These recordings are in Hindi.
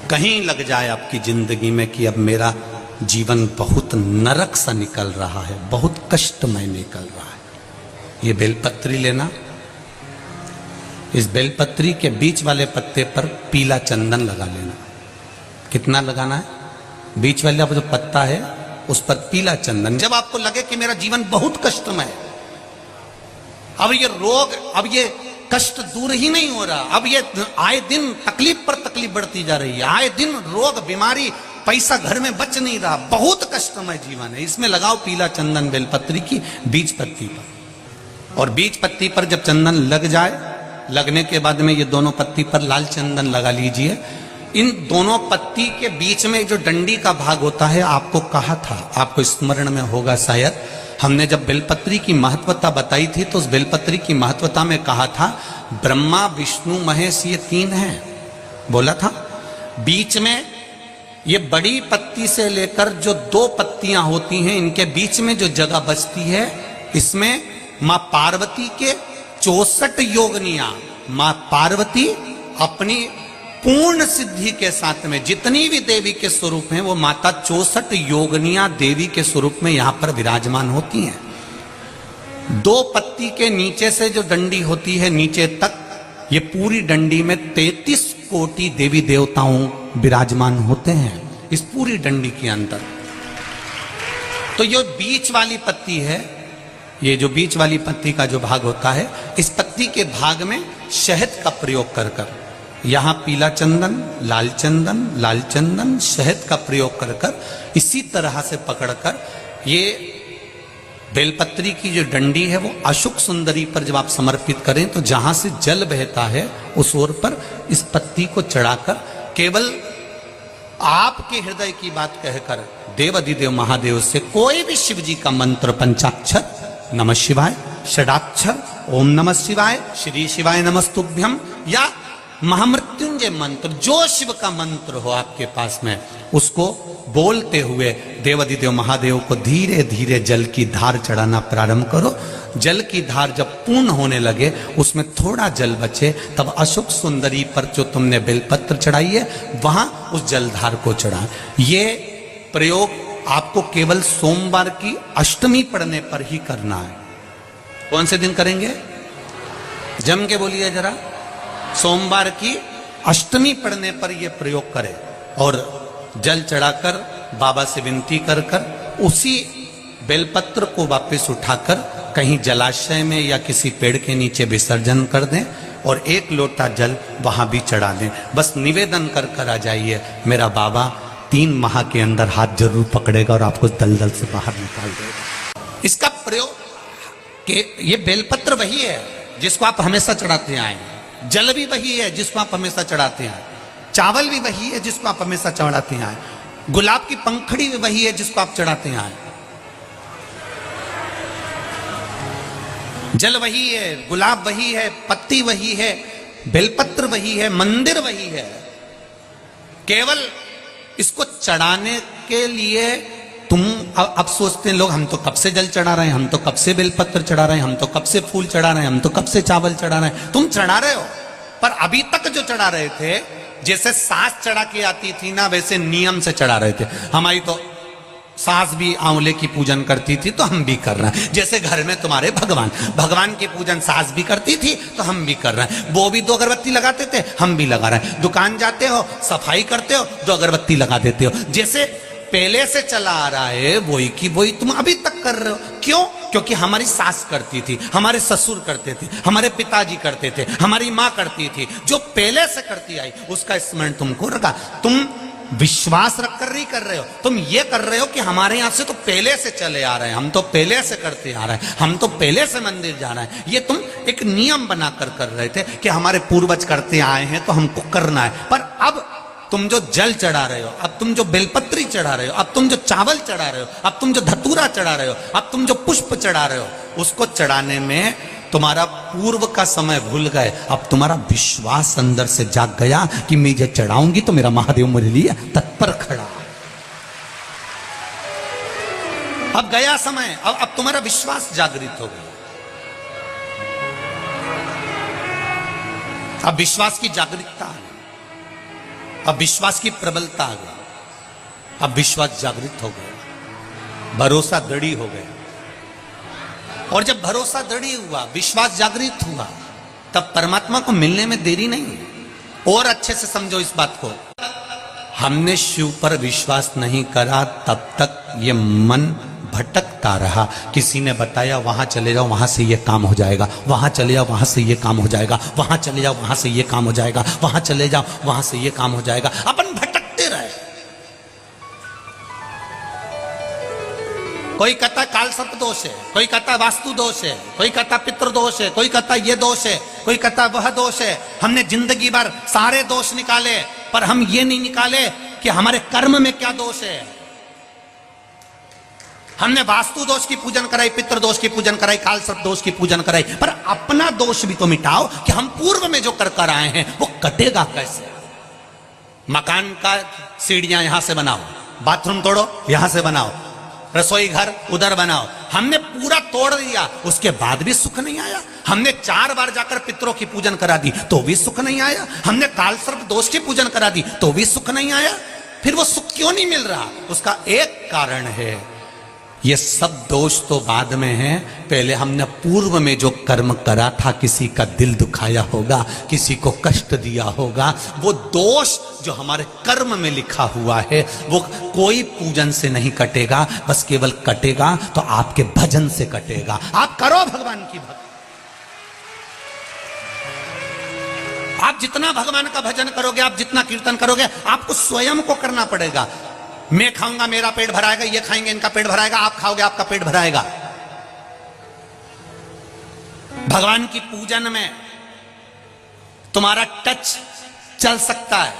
कहीं लग जाए आपकी जिंदगी में कि अब मेरा जीवन बहुत नरक सा निकल रहा है, बहुत कष्टमय निकल रहा है, ये बेलपत्री लेना। इस बेलपत्री के बीच वाले पत्ते पर पीला चंदन लगा लेना। कितना लगाना है? बीच वाला जो पत्ता है उस पर पीला चंदन। जब आपको लगे कि मेरा जीवन बहुत कष्टमय है, अब ये रोग, अब ये कष्ट दूर ही नहीं हो रहा, अब ये आए दिन तकलीफ पर तकलीफ बढ़ती जा रही है, आए दिन रोग बीमारी, पैसा घर में बच नहीं रहा, बहुत कष्टमय जीवन है, इसमें लगाओ पीला चंदन बेलपत्री की बीज पत्ती पर। और बीज पत्ती पर जब चंदन लग जाए, लगने के बाद में ये दोनों पत्ती पर लाल चंदन लगा लीजिए। इन दोनों पत्ती के बीच में जो डंडी का भाग होता है, आपको कहा था, आपको स्मरण में होगा शायद, हमने जब बेलपत्री की महत्वता बताई थी तो उस बेलपत्री की महत्वता में कहा था ब्रह्मा विष्णु महेश ये तीन हैं, बोला था। बीच में ये बड़ी पत्ती से लेकर जो दो पत्तियां होती हैं, इनके बीच में जो जगह बचती है, इसमें मां पार्वती के 64 योगनियां, मां पार्वती अपनी पूर्ण सिद्धि के साथ में जितनी भी देवी के स्वरूप हैं, वो माता 64 योगनियां देवी के स्वरूप में यहां पर विराजमान होती हैं। दो पत्ती के नीचे से जो डंडी होती है नीचे तक, ये पूरी डंडी में 33 कोटि देवी देवताओं विराजमान होते हैं इस पूरी डंडी के अंदर। तो ये बीच वाली पत्ती है, ये जो बीच वाली पत्ती का जो भाग होता है, इस पत्ती के भाग में शहद का प्रयोग कर कर, यहां पीला चंदन, लाल चंदन, लाल चंदन, शहद का प्रयोग कर कर, इसी तरह से पकड़कर ये बेलपत्री की जो डंडी है वो अशुक सुंदरी पर जब आप समर्पित करें तो जहां से जल बहता है उस ओर पर इस पत्ती को चढ़ाकर केवल आपके हृदय की बात कहकर देवाधिदेव महादेव से कोई भी शिव जी का मंत्र, पंचाक्षर, नमः शिवाय, षडाक्षर, ओम नमः शिवाय, श्री शिवाय नमस्तुभ्यम, या महामृत्युंजय मंत्र, जो शिव का मंत्र हो आपके पास में, उसको बोलते हुए देवाधिदेव महादेव को धीरे धीरे जल की धार चढ़ाना प्रारंभ करो। जल की धार जब पूर्ण होने लगे, उसमें थोड़ा जल बचे, तब अशुक सुंदरी पर जो तुमने बेलपत्र चढ़ाई है वहां उस जलधार को चढ़ा। ये प्रयोग आपको केवल सोमवार की अष्टमी पढ़ने पर ही करना है। कौन से दिन करेंगे? जम के बोलिए जरा। सोमवार की अष्टमी पढ़ने पर यह प्रयोग करें और जल चढ़ाकर बाबा से विनती कर कर उसी बेलपत्र को वापस उठाकर कहीं जलाशय में या किसी पेड़ के नीचे विसर्जन कर दें और एक लोटा जल वहां भी चढ़ा दें। बस निवेदन कर कर आ जाइए, मेरा बाबा 3 माह के अंदर हाथ जरूर पकड़ेगा और आपको दलदल से बाहर निकाल देगा। इसका प्रयोग कि ये बेलपत्र वही है जिसको आप हमेशा चढ़ाते आए, जल भी वही है जिसको आप हमेशा चढ़ाते हैं, चावल भी वही है जिसको आप हमेशा चढ़ाते हैं, गुलाब की पंखड़ी भी वही है जिसको आप चढ़ाते हैं, जल वही है, गुलाब वही है, पत्ती वही है, बेलपत्र वही है, मंदिर वही है। केवल इसको चढ़ाने के लिए तुम अब सोचते हैं लोग, हम तो कब से जल चढ़ा रहे हैं, हम तो कब से बेलपत्र चढ़ा रहे हैं, हम तो कब से फूल चढ़ा रहे हैं, हम तो कब से चावल चढ़ा रहे हैं। तुम चढ़ा रहे हो, पर अभी तक जो चढ़ा रहे थे, जैसे सास चढ़ा के आती थी ना, वैसे नियम से चढ़ा रहे थे। हमारी तो सास भी आंवले की पूजन करती थी तो हम भी कर रहे हैं। जैसे घर में तुम्हारे भगवान की पूजन सास भी करती थी तो हम भी कर रहे हैं। वो भी 2 अगरबत्ती लगाते थे, हम भी लगा रहे हैं। दुकान जाते हो, सफाई करते हो, 2 अगरबत्ती लगा देते हो। जैसे पहले से चला आ रहा है वही की वही तुम अभी तक कर रहे हो। क्यों? क्योंकि हमारी सास करती थी, हमारे ससुर करते थे, हमारे पिताजी करते थे, हमारी माँ करती थी। जो पहले से करती आई उसका स्मरण तुमको रखा। तुम विश्वास रखकर नहीं कर रहे हो, तुम ये कर रहे हो कि हमारे यहां से तो पहले से चले आ रहे हैं, हम तो पहले से करते आ रहे हैं, हम तो पहले से मंदिर जा रहे हैं। ये तुम एक नियम बनाकर कर रहे थे कि हमारे पूर्वज करते आए हैं तो हमको करना है। पर अब तुम जो जल चढ़ा रहे हो, अब तुम जो बेलपत्री चढ़ा रहे हो, अब तुम जो चावल चढ़ा रहे हो, अब तुम जो धतूरा चढ़ा रहे हो, अब तुम जो पुष्प चढ़ा रहे हो, उसको चढ़ाने में तुम्हारा पूर्व का समय भूल गए। अब तुम्हारा विश्वास अंदर से जाग गया कि मैं ये चढ़ाऊंगी तो मेरा महादेव मेरे लिए तत्पर खड़ा। अब गया समय, अब तुम्हारा विश्वास जागृत हो गया। अब विश्वास की जागरूकता है। अब विश्वास की प्रबलता आ गई, अब विश्वास जागृत हो गया, भरोसा दृढ़ हो गया। और जब भरोसा दृढ़ हुआ, विश्वास जागृत हुआ, तब परमात्मा को मिलने में देरी नहीं है। और अच्छे से समझो इस बात को, हमने शिव पर विश्वास नहीं करा तब तक ये मन भटकता रहा। किसी ने बताया वहां चले जाओ, वहां से ये काम हो जाएगा, वहां चले जाओ, वहां से ये काम हो जाएगा, वहां चले जाओ, वहां से ये काम हो जाएगा, वहां चले जाओ, वहां से ये काम हो जाएगा। अपन भटकते रहे। कोई कहता काल सर्प दोष है, कोई कहता वास्तु दोष है, कोई कहता पितृ दोष है, कोई कहता ये दोष है, कोई कहता वह दोष है। हमने जिंदगी भर सारे दोष निकाले, पर हम ये नहीं निकाले कि हमारे कर्म में क्या दोष है। हमने वास्तु दोष की पूजन कराई, पितृ दोष की पूजन कराई, काल सर्प दोष की पूजन कराई, पर अपना दोष भी तो मिटाओ कि हम पूर्व में जो कर कर आए हैं वो कटेगा कैसे। मकान का सीढ़ियां यहां से बनाओ, बाथरूम तोड़ो यहां से बनाओ, रसोई घर उधर बनाओ, हमने पूरा तोड़ दिया, उसके बाद भी सुख नहीं आया। हमने 4 बार जाकर पितरों की पूजन करा दी तो भी सुख नहीं आया। हमने काल सर्प दोष की पूजन करा दी तो भी सुख नहीं आया। फिर वो सुख क्यों नहीं मिल रहा? उसका एक कारण है, ये सब दोष तो बाद में है, पहले हमने पूर्व में जो कर्म करा था, किसी का दिल दुखाया होगा, किसी को कष्ट दिया होगा, वो दोष जो हमारे कर्म में लिखा हुआ है वो कोई पूजन से नहीं कटेगा, बस केवल कटेगा तो आपके भजन से कटेगा। आप करो भगवान की भक्ति, आप जितना भगवान का भजन करोगे, आप जितना कीर्तन करोगे, आपको स्वयं को करना पड़ेगा। मैं खाऊंगा मेरा पेट भराएगा, ये खाएंगे इनका पेट भराएगा, आप खाओगे आपका पेट भराएगा। भगवान की पूजन में तुम्हारा टच चल सकता है।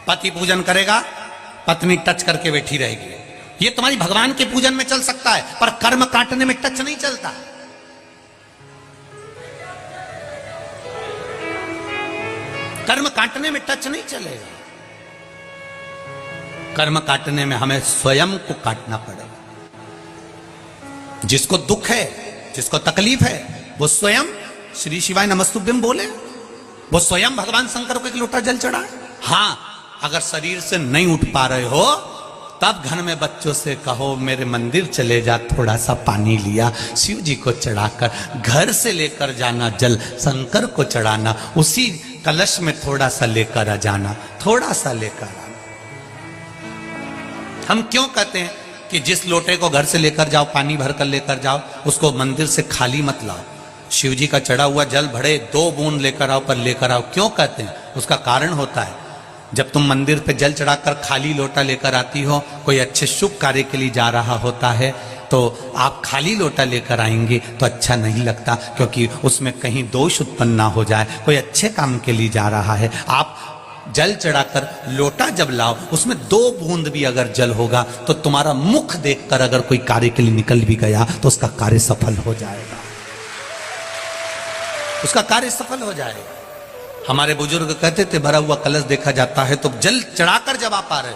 पति पूजन करेगा, पत्नी टच करके बैठी रहेगी, ये तुम्हारी भगवान के पूजन में चल सकता है, पर कर्म काटने में टच नहीं चलता। कर्म काटने में टच नहीं चलेगा। कर्म काटने में हमें स्वयं को काटना पड़ेगा। जिसको दुख है, जिसको तकलीफ है, वो स्वयं श्री शिवाय नमस्तुभ्यम बोले, वो स्वयं भगवान शंकर को एक लोटा जल चढ़ाए। हां, अगर शरीर से नहीं उठ पा रहे हो तब घर में बच्चों से कहो मेरे मंदिर चले जा, थोड़ा सा पानी लिया शिव जी को चढ़ाकर, घर से लेकर जाना जल शंकर को चढ़ाना, उसी कलश में थोड़ा सा लेकर आ जाना, थोड़ा सा लेकर आना। हम क्यों कहते हैं कि जिस लोटे को घर से लेकर जाओ, पानी भरकर लेकर जाओ, उसको मंदिर से खाली मत लाओ। शिव जी का चढ़ा हुआ जल भरे 2 बूंद लेकर आओ, पर लेकर आओ। क्यों कहते हैं? उसका कारण होता है, जब तुम मंदिर पे जल चढ़ाकर खाली लोटा लेकर आती हो, कोई अच्छे शुभ कार्य के लिए जा रहा होता है, तो आप खाली लोटा लेकर आएंगे तो अच्छा नहीं लगता, क्योंकि उसमें कहीं दोष उत्पन्न ना हो जाए। कोई अच्छे काम के लिए जा रहा है, आप जल चढ़ाकर लोटा जब लाओ, उसमें 2 बूंद भी अगर जल होगा तो तुम्हारा मुख देखकर अगर कोई कार्य के लिए निकल भी गया तो उसका कार्य सफल हो जाएगा, उसका कार्य सफल हो जाएगा। हमारे बुजुर्ग कहते थे भरा हुआ कलश देखा जाता है तो जल चढ़ाकर जब आप आ रहे,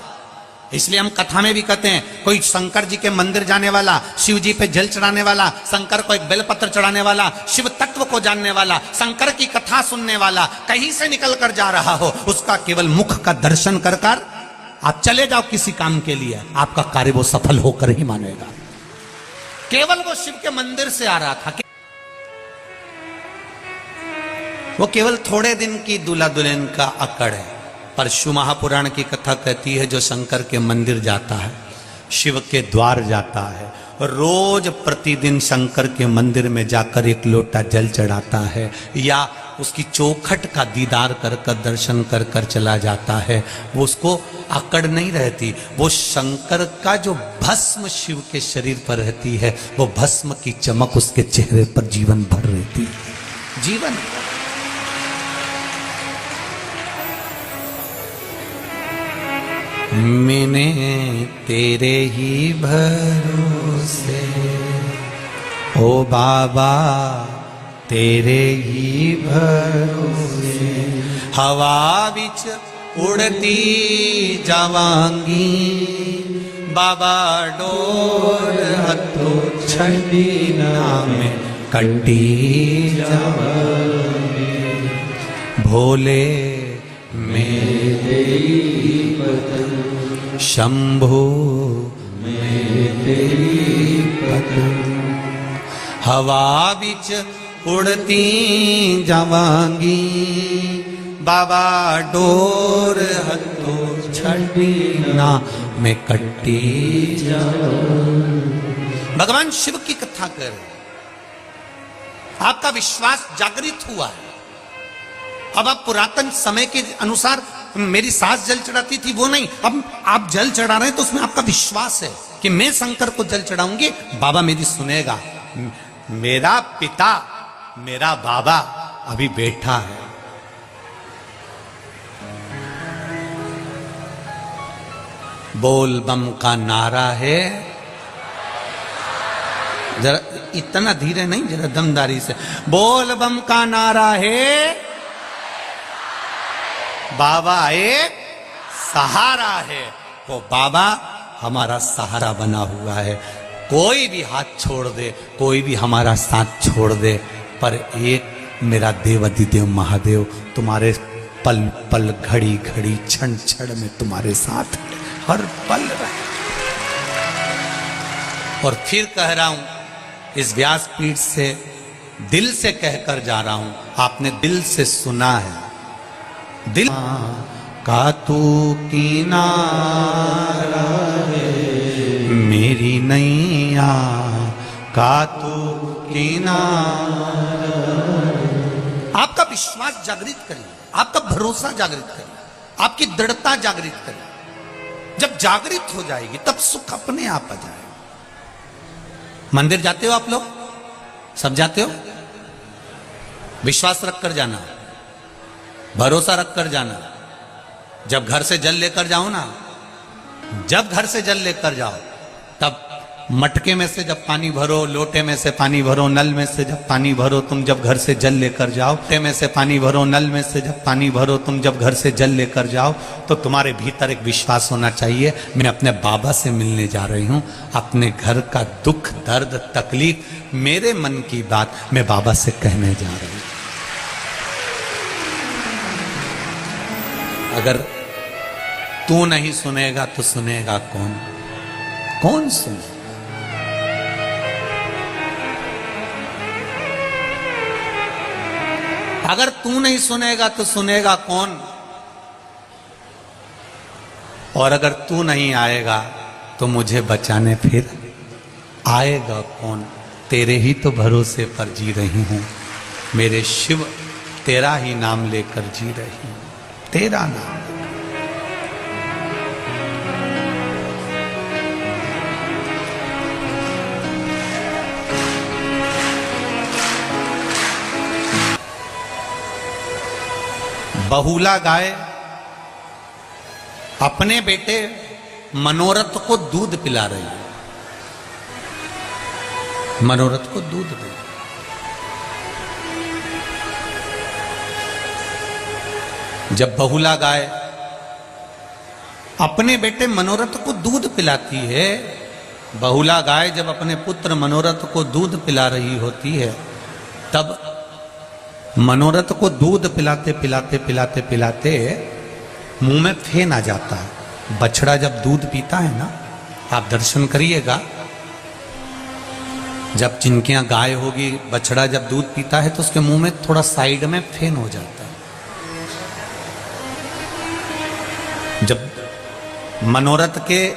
इसलिए हम कथा में भी कहते हैं, कोई शंकर जी के मंदिर जाने वाला, शिव जी पे जल चढ़ाने वाला, शंकर को एक बेलपत्र चढ़ाने वाला, शिव तत्व को जानने वाला, शंकर की कथा सुनने वाला, कहीं से निकल कर जा रहा हो, उसका केवल मुख का दर्शन कर कर आप चले जाओ किसी काम के लिए, आपका कार्य वो सफल होकर ही मानेगा। केवल वो शिव के मंदिर से आ रहा था, वो केवल थोड़े दिन की दूल्हा दुल्हन का अकड़ है। पर शिव महापुराण की कथा कहती है, जो शंकर के मंदिर जाता है, शिव के द्वार जाता है, रोज प्रतिदिन शंकर के मंदिर में जाकर एक लोटा जल चढ़ाता है, या उसकी चौखट का दीदार कर कर दर्शन कर कर चला जाता है, वो उसको अकड़ नहीं रहती। वो शंकर का जो भस्म शिव के शरीर पर रहती है, वो भस्म की चमक उसके चेहरे पर जीवन भर रहती है। जीवन मैंने तेरे ही भरोसे, ओ बाबा तेरे ही भरोसे, हवा बिच उड़ती जावांगी, बाबा डोर हथो छड़ी नाम कटी जावांगी, भोले मेरे तेरी पतंग, शंभो मेरे तेरी पतंग, हवा बिच उड़ती जावांगी, बाबा डोर हथो छड़ी ना मैं कट्टी जाऊं। भगवान शिव की कथा कर रहे, आपका विश्वास जागृत हुआ है। अब आप पुरातन समय के अनुसार मेरी सास जल चढ़ाती थी वो नहीं, अब आप जल चढ़ा रहे हैं तो उसमें आपका विश्वास है कि मैं शंकर को जल चढ़ाऊंगी, बाबा मेरी सुनेगा। मेरा पिता, मेरा बाबा अभी बैठा है। बोल बम का नारा है, जरा इतना धीरे नहीं, जरा दमदारी से। बोल बम का नारा है, बाबा एक सहारा है। वो बाबा हमारा सहारा बना हुआ है। कोई भी हाथ छोड़ दे, कोई भी हमारा साथ छोड़ दे, पर एक मेरा देवाधिदेव महादेव तुम्हारे पल पल, घड़ी घड़ी, क्षण क्षण में तुम्हारे साथ है, हर पल रहे। और फिर कह रहा हूं, इस व्यासपीठ से दिल से कहकर जा रहा हूं, आपने दिल से सुना है। दिल का तू किनारा है, मेरी नैया का तू किनारा। आपका विश्वास जागृत करिए, आपका भरोसा जागृत करिए, आपकी दृढ़ता जागृत करिए। जब जागृत हो जाएगी तब सुख अपने आप आ जाएगा। मंदिर जाते हो आप लोग, सब जाते हो? विश्वास रखकर जाना, भरोसा रखकर जाना। जब घर से जल लेकर जाओ ना, जब घर से जल लेकर जाओ, तब मटके में से जब पानी भरो, लोटे में से पानी भरो, नल में से जब पानी भरो, तुम जब घर से जल लेकर जाओ, लोटे में से पानी भरो, नल में से जब पानी भरो, तुम जब घर से जल लेकर जाओ, तो तुम्हारे भीतर एक विश्वास होना चाहिए, मैं अपने बाबा से मिलने जा रही हूं। अपने घर का दुख, दर्द, तकलीफ, मेरे मन की बात मैं बाबा से कहने जा रही हूं। अगर तू नहीं सुनेगा तो सुनेगा कौन? कौन सुने? अगर तू नहीं सुनेगा तो सुनेगा कौन? और अगर तू नहीं आएगा तो मुझे बचाने फिर आएगा कौन? तेरे ही तो भरोसे पर जी रही हूं मेरे शिव, तेरा ही नाम लेकर जी रही हूं, तेरा नाम। बहुला गाय अपने बेटे मनोरथ को दूध पिला रही है, मनोरथ को दूध दे। जब बहुला गाय अपने बेटे मनोरथ को दूध पिलाती है, बहुला गाय जब अपने पुत्र मनोरथ को दूध पिला रही होती है, तब मनोरथ को दूध पिलाते पिलाते पिलाते पिलाते मुंह में फेन आ जाता है। बछड़ा जब दूध पीता है ना, आप दर्शन करिएगा, जब जिनके यहां गाय होगी, बछड़ा जब दूध पीता है तो उसके मुंह में थोड़ा साइड में फेन हो जाता है। जब मनोरथ के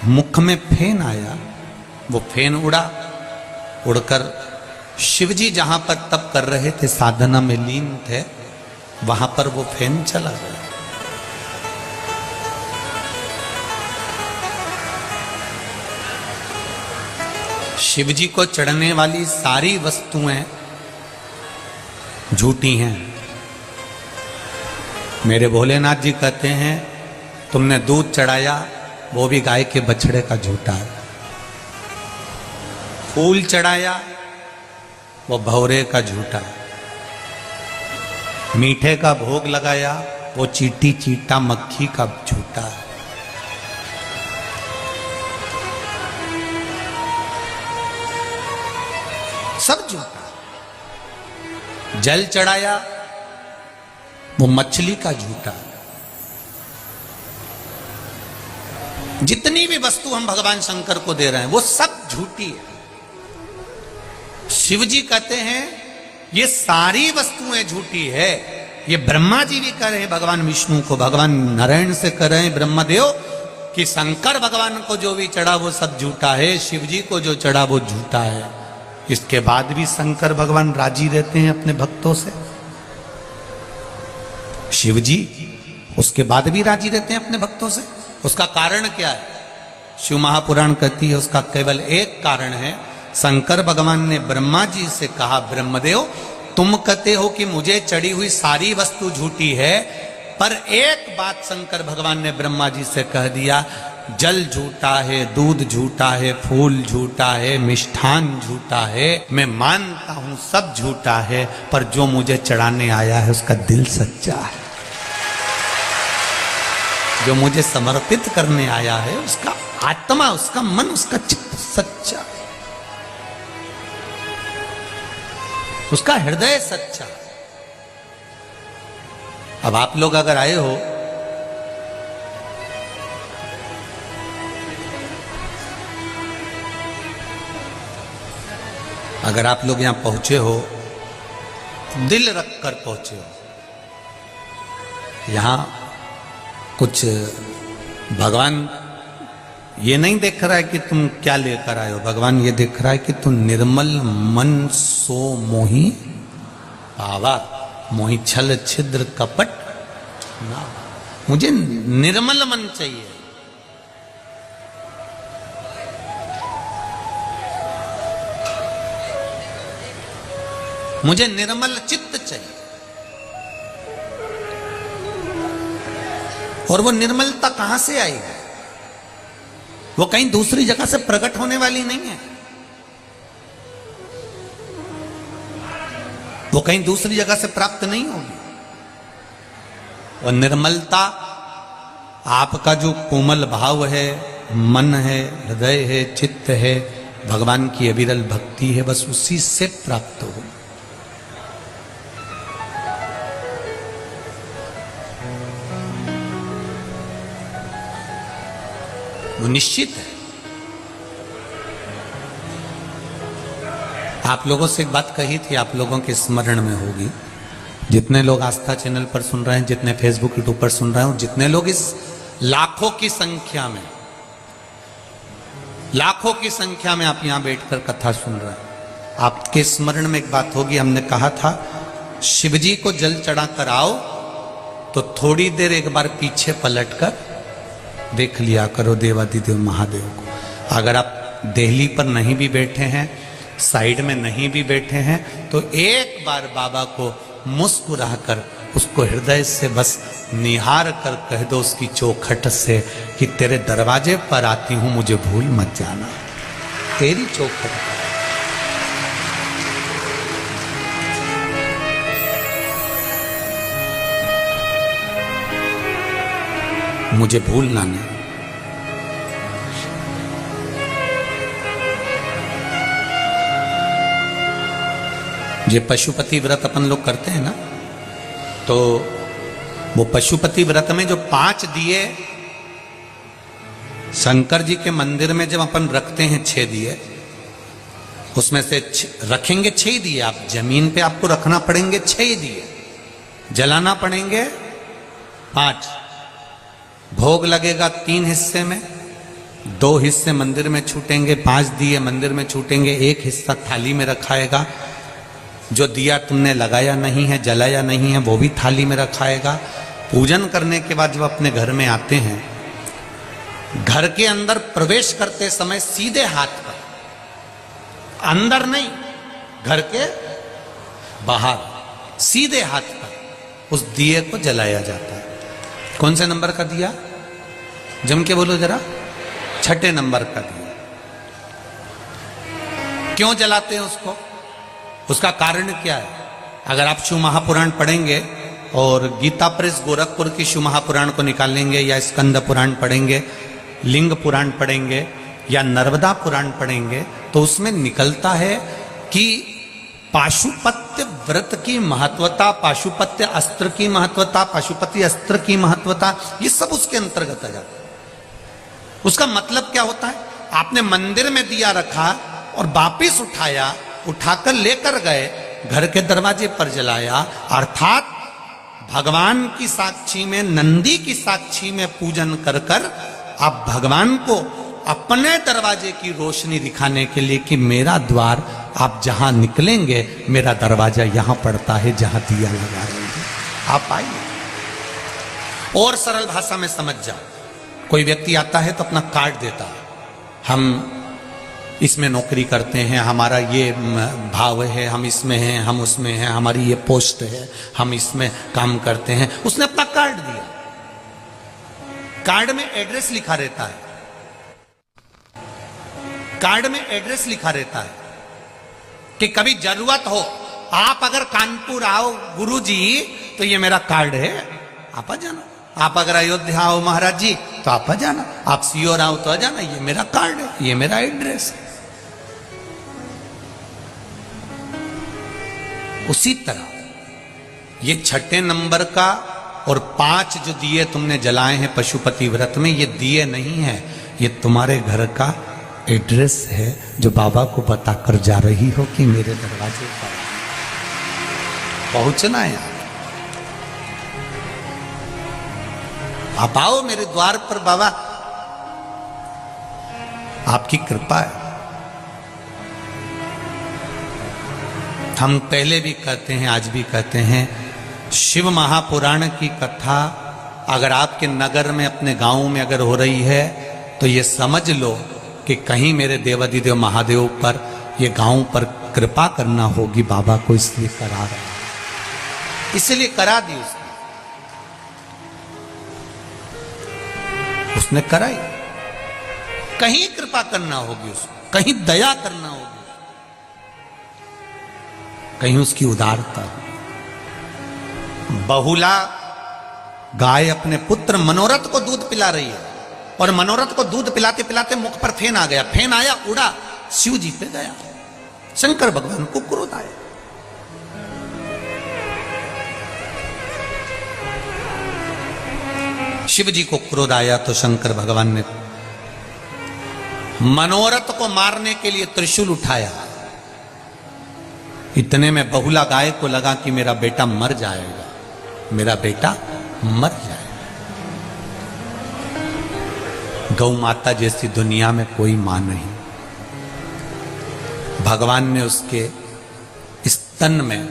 मुख में फेन आया, वो फेन उड़ा, उड़कर शिवजी जहां पर तप कर रहे थे, साधना में लीन थे, वहां पर वो फेन चला गया। शिवजी को चढ़ने वाली सारी वस्तुएं झूठी हैं। मेरे भोलेनाथ जी कहते हैं, तुमने दूध चढ़ाया वो भी गाय के बछड़े का झूठा है, फूल चढ़ाया वो भौरे का झूठा है, मीठे का भोग लगाया वो चीटी चीटा मक्खी का झूठा है। सब झूठा। जल चढ़ाया वो मछली का झूठा है। जितनी भी वस्तु हम भगवान शंकर को दे रहे हैं वो सब झूठी है। शिव जी कहते हैं ये सारी वस्तुएं झूठी है। ये ब्रह्मा जी भी कह रहे हैं भगवान विष्णु को, भगवान नारायण से कह रहे हैं ब्रह्मदेव कि शंकर भगवान को जो भी चढ़ा वो सब झूठा है, शिव जी को जो चढ़ा वो झूठा है। इसके बाद भी शंकर भगवान राजी रहते हैं अपने भक्तों से। शिव जी उसके बाद भी राजी रहते हैं अपने भक्तों से। उसका कारण क्या है? शिव महापुराण कहती है उसका केवल एक कारण है। शंकर भगवान ने ब्रह्मा जी से कहा, ब्रह्मदेव तुम कहते हो कि मुझे चढ़ी हुई सारी वस्तु झूठी है, पर एक बात शंकर भगवान ने ब्रह्मा जी से कह दिया, जल झूठा है, दूध झूठा है, फूल झूठा है, मिष्ठान झूठा है, मैं मानता हूं सब झूठा है, पर जो मुझे चढ़ाने आया है उसका दिल सच्चा है। जो मुझे समर्पित करने आया है उसका आत्मा, उसका मन, उसका चित्त सच्चा, उसका हृदय सच्चा। अब आप लोग अगर आए हो अगर आप लोग यहां पहुंचे हो, दिल रख कर पहुंचे हो, यहां कुछ भगवान ये नहीं देख रहा है कि तुम क्या लेकर आए हो, भगवान ये देख रहा है कि तुम निर्मल मन सो मोही पावा, मोही छल छिद्र कपट ना। मुझे निर्मल मन चाहिए। मुझे निर्मल चित्त चाहिए। और वो निर्मलता कहां से आएगी? वो कहीं दूसरी जगह से प्रकट होने वाली नहीं है। वो कहीं दूसरी जगह से प्राप्त नहीं होगी। और निर्मलता आपका जो कोमल भाव है, मन है, हृदय है, चित्त है, भगवान की अविरल भक्ति है, बस उसी से प्राप्त हो। वो निश्चित है। आप लोगों से एक बात कही थी, आप लोगों के स्मरण में होगी, जितने लोग आस्था चैनल पर सुन रहे हैं, जितने फेसबुक यूट्यूब पर सुन रहे हैं, और जितने लोग इस लाखों की संख्या में आप यहां बैठकर कथा सुन रहे हैं, आपके स्मरण में एक बात होगी। हमने कहा था शिवजी को जल चढ़ा कर आओ तो थोड़ी देर एक बार पीछे पलटकर देख लिया करो देवादिदेव महादेव को। अगर आप देहली पर नहीं भी बैठे हैं, साइड में नहीं भी बैठे हैं, तो एक बार बाबा को मुस्कुरा कर उसको हृदय से बस निहार कर कह दो उसकी चौखट से कि तेरे दरवाजे पर आती हूं, मुझे भूल मत जाना। तेरी चौखट पर मुझे भूलना नहीं। ये पशुपति व्रत अपन लोग करते हैं ना, तो वो पशुपति व्रत में जो 5 दिए शंकर जी के मंदिर में जब अपन रखते हैं, 6 दिए, उसमें से रखेंगे 6 दिए। आप जमीन पे आपको रखना पड़ेंगे 6 दिए, जलाना पड़ेंगे 5, भोग लगेगा 3 हिस्से में, 2 हिस्से मंदिर में छूटेंगे, 5 दिए मंदिर में छूटेंगे, 1 हिस्सा थाली में रखाएगा। जो दिया तुमने लगाया नहीं है, जलाया नहीं है, वो भी थाली में रखाएगा। पूजन करने के बाद जब अपने घर में आते हैं, घर के अंदर प्रवेश करते समय सीधे हाथ पर, अंदर नहीं, घर के बाहर सीधे हाथ पर उस दिए को जलाया जाता है। कौन से नंबर का दिया? जम के बोलो जरा। 6ठे नंबर का दिया। क्यों जलाते हैं उसको? उसका कारण क्या है? अगर आप शिव महापुराण पढ़ेंगे और गीता प्रेस गोरखपुर की शिव महापुराण को निकालेंगे, या स्कंद पुराण पढ़ेंगे, लिंग पुराण पढ़ेंगे, या नर्मदा पुराण पढ़ेंगे, तो उसमें निकलता है कि पाशुपत्य व्रत की महत्वता, पाशुपत्य अस्त्र की महत्वता, पाशुपति अस्त्र की महत्वता, ये सब उसके अंतर्गत आ जाता है। उसका मतलब क्या होता है? आपने मंदिर में दिया रखा और वापिस उठाया, उठाकर लेकर गए, घर के दरवाजे पर जलाया, अर्थात भगवान की साक्षी में, नंदी की साक्षी में पूजन कर कर आप भगवान को अपने दरवाजे की रोशनी दिखाने के लिए कि मेरा द्वार, आप जहां निकलेंगे मेरा दरवाजा यहां पड़ता है जहां दिया लगा रहे हैं, आप आइए। और सरल भाषा में समझ जाओ, कोई व्यक्ति आता है तो अपना कार्ड देता है, हम इसमें नौकरी करते हैं, हमारा ये भाव है, हम इसमें हैं, हम उसमें हैं, हमारी ये पोस्ट है, हम इसमें काम करते हैं। उसने अपना कार्ड दिया, कार्ड में एड्रेस लिखा रहता है, कार्ड में एड्रेस लिखा रहता है कि कभी जरूरत हो, आप अगर कानपुर आओ गुरुजी तो ये मेरा कार्ड है, आप आ जाना। आप अगर अयोध्या आओ महाराज जी तो आप आ जाना, आप सीओर आओ तो आ जाना, ये मेरा कार्ड है, ये मेरा एड्रेस है। उसी तरह ये छठे नंबर का और 5 जो दिए तुमने जलाए हैं पशुपति व्रत में, ये दिए नहीं है, ये तुम्हारे घर का एड्रेस है जो बाबा को बताकर जा रही हो कि मेरे दरवाजे पर पहुंचना है। आप आओ मेरे द्वार पर, बाबा आपकी कृपा है। हम पहले भी कहते हैं, आज भी कहते हैं, शिव महापुराण की कथा अगर आपके नगर में, अपने गांव में अगर हो रही है तो ये समझ लो कि कहीं मेरे देवाधिदेव महादेव पर, ये गांव पर कृपा करना होगी बाबा को, इसलिए करा रहा है, इसलिए करा दी उसने कराई। कहीं कृपा करना होगी उसको, कहीं दया करना होगी, कहीं उसकी उदारता। बहुला गाय अपने पुत्र मनोरथ को दूध पिला रही है और मनोरथ को दूध पिलाते पिलाते मुख पर फेन आ गया, फेन आया, उड़ा, शिव जी पे गया, शंकर भगवान को क्रोध आया। शिव जी को क्रोध आया तो शंकर भगवान ने मनोरथ को मारने के लिए त्रिशूल उठाया। इतने में बहुला गाय को लगा कि मेरा बेटा मर जाएगा, मेरा बेटा मर जाएगा। गौ माता जैसी दुनिया में कोई मां नहीं। भगवान ने उसके स्तन में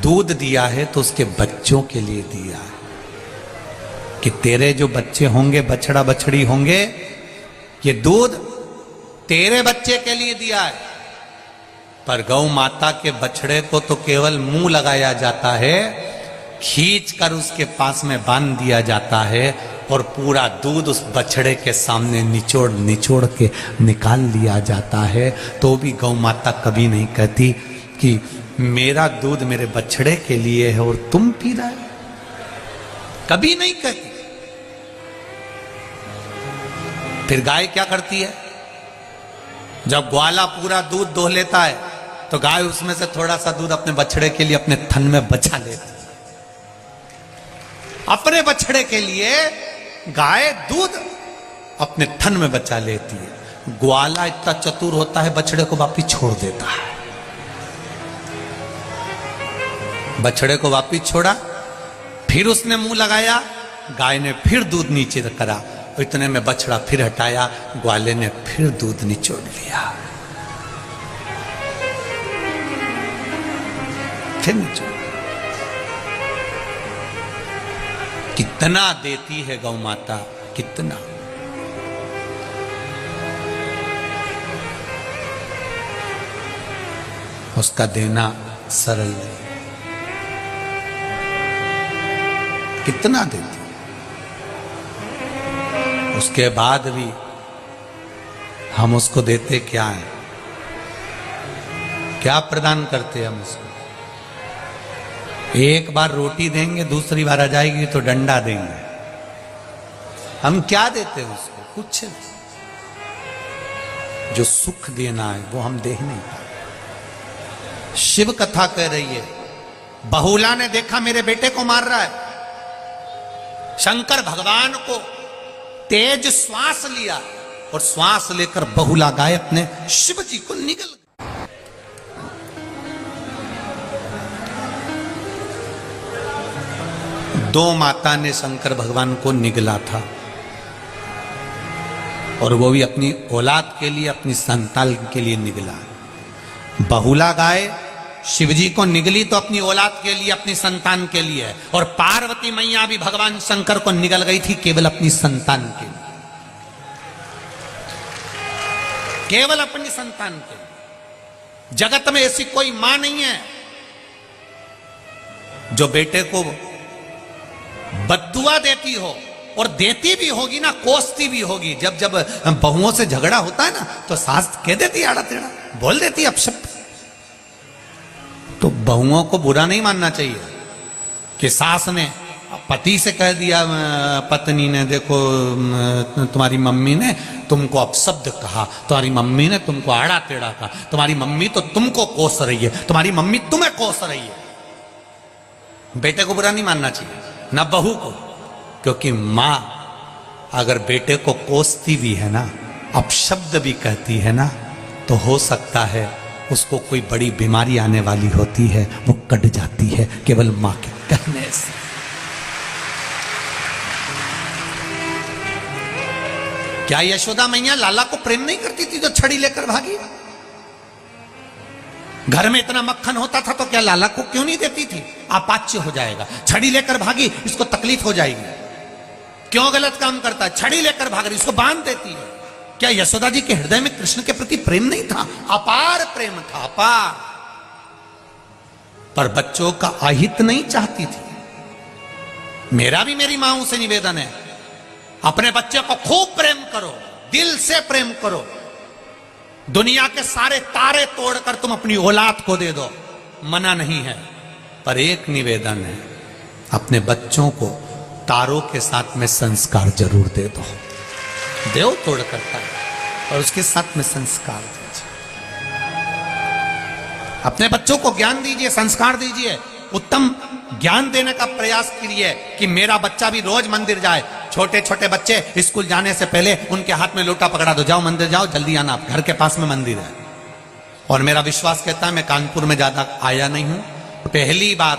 दूध दिया है तो उसके बच्चों के लिए दिया है कि तेरे जो बच्चे होंगे, बछड़ा बछड़ी होंगे, ये दूध तेरे बच्चे के लिए दिया है। पर गौ माता के बछड़े को तो केवल मुंह लगाया जाता है, खींच कर उसके पास में बांध दिया जाता है और पूरा दूध उस बछड़े के सामने निचोड़ निचोड़ के निकाल लिया जाता है। तो भी गौ माता कभी नहीं कहती कि मेरा दूध मेरे बछड़े के लिए है और तुम पी रहे हो, कभी नहीं कहती। फिर गाय क्या करती है? जब ग्वाला पूरा दूध दोह लेता है तो गाय उसमें से थोड़ा सा दूध अपने बछड़े के लिए अपने थन में बचा लेती है। अपने बछड़े के लिए गाय दूध अपने थन में बचा लेती है। ग्वाला इतना चतुर होता है, बछड़े को वापिस छोड़ देता है। बछड़े को वापिस छोड़ा, फिर उसने मुंह लगाया, गाय ने फिर दूध नीचे करा, इतने में बछड़ा फिर हटाया, ग्वाले ने फिर दूध निचोड़ लिया, फिर निचोड़। कितना देती है गौ माता, कितना। उसका देना सरल नहीं, कितना देती। उसके बाद भी हम उसको देते क्या है? क्या प्रदान करते हम उसको? एक बार रोटी देंगे, दूसरी बार आ जाएगी तो डंडा देंगे। हम क्या देते हैं उसको? कुछ नहीं। जो सुख देना है वो हम दे नहीं पाते। शिव कथा कह रही है, बहुला ने देखा मेरे बेटे को मार रहा है। शंकर भगवान को तेज श्वास लिया और श्वास लेकर बहुला गाय अपने शिव जी को निगल। दो माता ने शंकर भगवान को निगला था और वो भी अपनी औलाद के लिए, अपनी संतान के लिए निगला। बहुला गाय शिवजी को निगली तो अपनी औलाद के लिए, अपनी संतान के लिए, और पार्वती मैया भी भगवान शंकर को निगल गई थी केवल अपनी संतान के लिए, केवल अपनी संतान के लिए। जगत में ऐसी कोई मां नहीं है जो बेटे को बद्दुआ देती हो, और देती भी होगी ना, कोसती भी होगी। जब जब बहुओं से झगड़ा होता है ना तो सास कह देती है आड़ा टेढ़ा, बोल देती है अपशब्द। तो बहुओं को बुरा नहीं मानना चाहिए कि सास ने पति से कह दिया, पत्नी ने, देखो तुम्हारी मम्मी ने तुमको अपशब्द कहा, तुम्हारी मम्मी ने तुमको आड़ा टेढ़ा कहा, तुम्हारी मम्मी तो तुमको कोस रही है, तुम्हारी मम्मी तुम्हें कोस रही है। बेटे को बुरा नहीं मानना चाहिए, ना बहू को, क्योंकि मां अगर बेटे को कोसती भी है ना, अपशब्द भी कहती है ना, तो हो सकता है उसको कोई बड़ी बीमारी आने वाली होती है, वो कट जाती है केवल मां के कहने से। क्या यशोदा मैया लाला को प्रेम नहीं करती थी जो छड़ी लेकर भागी? घर में इतना मक्खन होता था तो क्या लाला को क्यों नहीं देती थी? अपाच्य हो जाएगा, छड़ी लेकर भागी, इसको तकलीफ हो जाएगी। क्यों गलत काम करता है? छड़ी लेकर भाग रही, इसको बांध देती है। क्या यशोदा जी के हृदय में कृष्ण के प्रति प्रेम नहीं था? अपार प्रेम था, अपार। पर बच्चों का अहित नहीं चाहती थी। मेरा भी मेरी मां से निवेदन है, अपने बच्चे को खूब प्रेम करो, दिल से प्रेम करो। दुनिया के सारे तारे तोड़कर तुम अपनी औलाद को दे दो, मना नहीं है। पर एक निवेदन है, अपने बच्चों को तारों के साथ में संस्कार जरूर दे दो। देव तोड़ करता है और उसके साथ में संस्कार दीजिए। अपने बच्चों को ज्ञान दीजिए, संस्कार दीजिए। उत्तम ज्ञान देने का प्रयास कीजिए कि मेरा बच्चा भी रोज मंदिर जाए। छोटे छोटे बच्चे स्कूल जाने से पहले उनके हाथ में लोटा पकड़ा दो, जाओ मंदिर जाओ, जल्दी आना, घर के पास में मंदिर है। और मेरा विश्वास कहता है, मैं कानपुर में ज्यादा आया नहीं हूं, पहली बार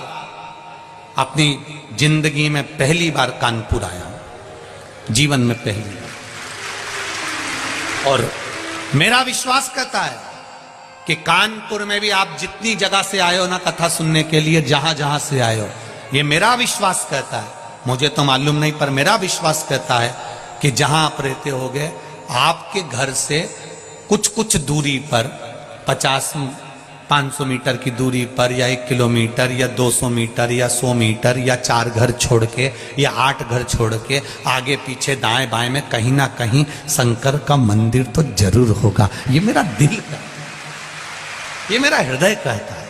अपनी जिंदगी में पहली बार कानपुर आया हूं, जीवन में पहली बार। और मेरा विश्वास कहता है कि कानपुर में भी आप जितनी जगह से आए हो ना कथा सुनने के लिए, जहां जहां से आए हो, ये मेरा विश्वास कहता है, मुझे तो मालूम नहीं पर मेरा विश्वास कहता है कि जहां आप रहते होगे, आपके घर से कुछ कुछ दूरी पर, 50-500 मीटर की दूरी पर, या 1 किलोमीटर या 200 मीटर या 100 मीटर या 4 घर छोड़ के या 8 घर छोड़ के, आगे पीछे दाएं बाएं में कहीं ना कहीं शंकर का मंदिर तो जरूर होगा। ये मेरा दिल का, ये मेरा हृदय कहता है,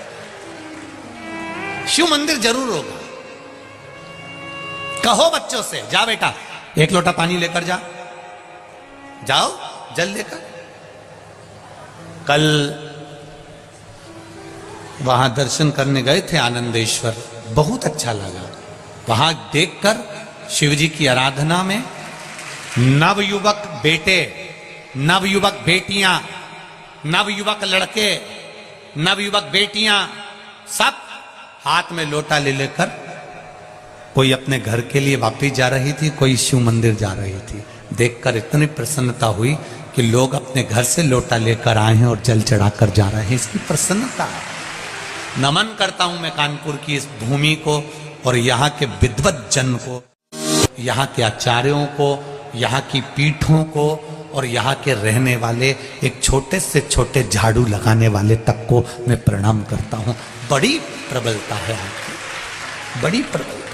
शिव मंदिर जरूर होगा। कहो बच्चों से, जा बेटा 1 लोटा पानी लेकर जा, जाओ जल लेकर। कल वहां दर्शन करने गए थे आनंदेश्वर, बहुत अच्छा लगा। वहां देखकर शिवजी की आराधना में नवयुवक बेटे, नवयुवक बेटियां, नवयुवक लड़के, नवयुवक बेटियां, सब हाथ में लोटा ले लेकर, कोई अपने घर के लिए वापिस जा रही थी, कोई शिव मंदिर जा रही थी। देखकर इतनी प्रसन्नता हुई कि लोग अपने घर से लोटा लेकर आए हैं और जल चढ़ाकर जा रहे हैं। इसकी प्रसन्नता है। नमन करता हूं मैं कानपुर की इस भूमि को और यहाँ के विद्वत जन को, यहाँ के आचार्यों को, यहाँ की पीठों को, और यहाँ के रहने वाले एक छोटे से छोटे झाड़ू लगाने वाले तक को मैं प्रणाम करता हूं। बड़ी प्रबलता है आपकी, बड़ी प्रबलता।